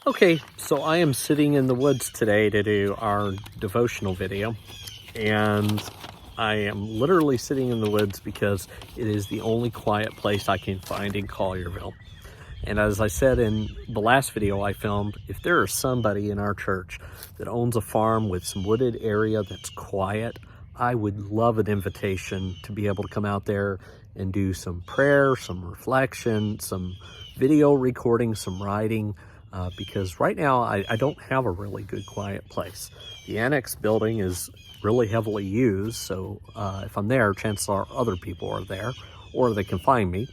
Okay, so I am sitting in the woods today to do our devotional video, and I am literally sitting in the woods because it is the only quiet place I can find in Collierville. And as I said in the last video I filmed, if there is somebody in our church that owns a farm with some wooded area that's quiet, I would love an invitation to be able to come out there and do some prayer, some reflection, some video recording, some writing, because right now I don't have a really good quiet place. The annex building is really heavily used, so if I'm there, chances are other people are there, or they can find me.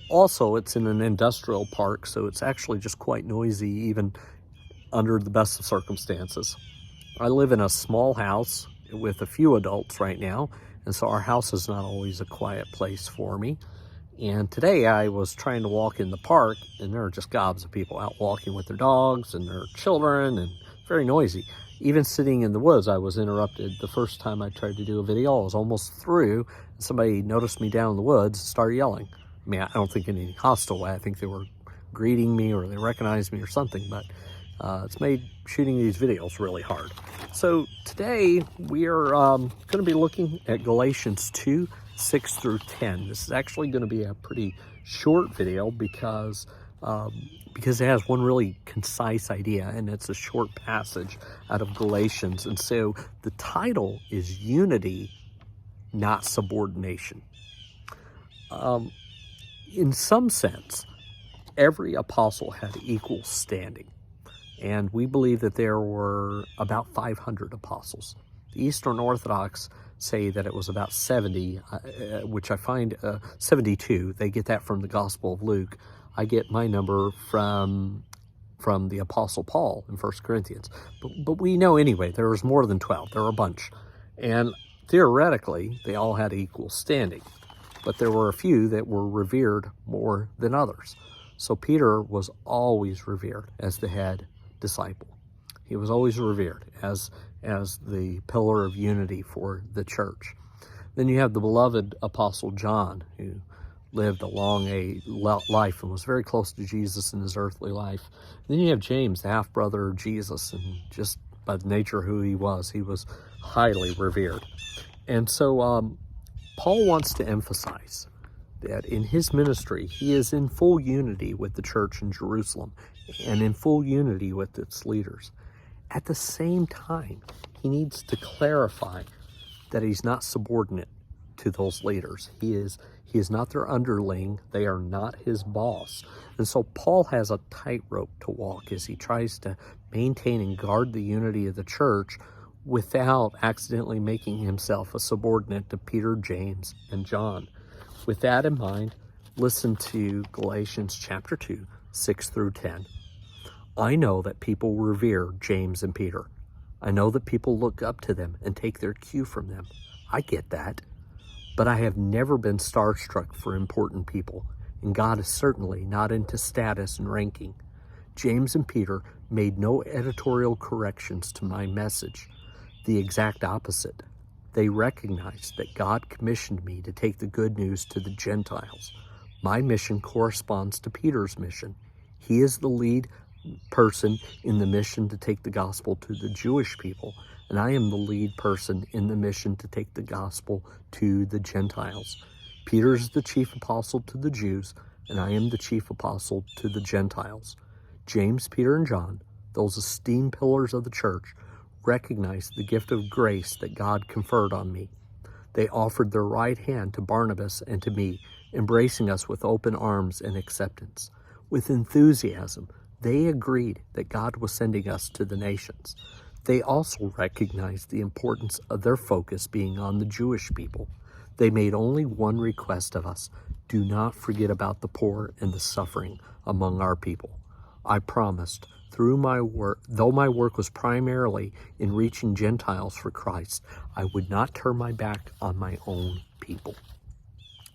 Also, it's in an industrial park, so it's actually just quite noisy, even under the best of circumstances. I live in a small house with a few adults right now, and so our house is not always a quiet place for me. And today I was trying to walk in the park, and there are just gobs of people out walking with their dogs and their children, and very noisy. Even sitting in the woods, I was interrupted. The first time I tried to do a video, I was almost through, and somebody noticed me down in the woods and started yelling. I mean, I don't think in any hostile way. I think they were greeting me or they recognized me or something, but it's made shooting these videos really hard. So today we are going to be looking at Galatians 2, 6 through 10. This is actually going to be a pretty short video because it has one really concise idea, and it's a short passage out of Galatians. And so the title is Unity, Not Subordination. In some sense, every apostle had equal standing, and we believe that there were about 500 apostles. The Eastern Orthodox say that it was about 70, which I find 72. They get that from the Gospel of Luke. I get my number from the Apostle Paul in 1 Corinthians. But we know anyway, there was more than 12. There were a bunch. And theoretically, they all had equal standing. But there were a few that were revered more than others. So Peter was always revered as the head disciple. He was always revered as the pillar of unity for the church. Then you have the beloved Apostle John, who lived a long life and was very close to Jesus in his earthly life. And then you have James, the half-brother of Jesus, and just by the nature of who he was highly revered. And so Paul wants to emphasize that in his ministry, he is in full unity with the church in Jerusalem and in full unity with its leaders. At the same time, he needs to clarify that he's not subordinate to those leaders. He is not their underling. They are not his boss. And so Paul has a tightrope to walk as he tries to maintain and guard the unity of the church without accidentally making himself a subordinate to Peter, James, and John. With that in mind, listen to Galatians chapter 2, 6 through 10. I know that people revere James and Peter. I know that people look up to them and take their cue from them. I get that. But I have never been starstruck for important people, and God is certainly not into status and ranking. James and Peter made no editorial corrections to my message. The exact opposite. They recognized that God commissioned me to take the good news to the Gentiles. My mission corresponds to Peter's mission. He is the lead person in the mission to take the gospel to the Jewish people, and I am the lead person in the mission to take the gospel to the Gentiles. Peter is the chief apostle to the Jews, and I am the chief apostle to the Gentiles. James, Peter, and John, those esteemed pillars of the church, recognized the gift of grace that God conferred on me. They offered their right hand to Barnabas and to me, embracing us with open arms and acceptance. With enthusiasm, they agreed that God was sending us to the nations. They also recognized the importance of their focus being on the Jewish people. They made only one request of us: do not forget about the poor and the suffering among our people. I promised, through my work, though my work was primarily in reaching Gentiles for Christ, I would not turn my back on my own people.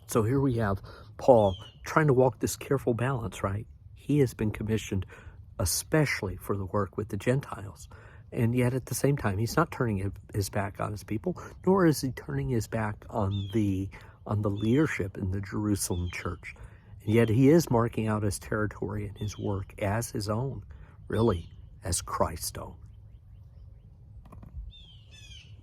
So here we have Paul trying to walk this careful balance, right? He has been commissioned especially for the work with the Gentiles. And yet at the same time, he's not turning his back on his people, nor is he turning his back on the leadership in the Jerusalem church. And yet he is marking out his territory and his work as his own, really as Christ owned.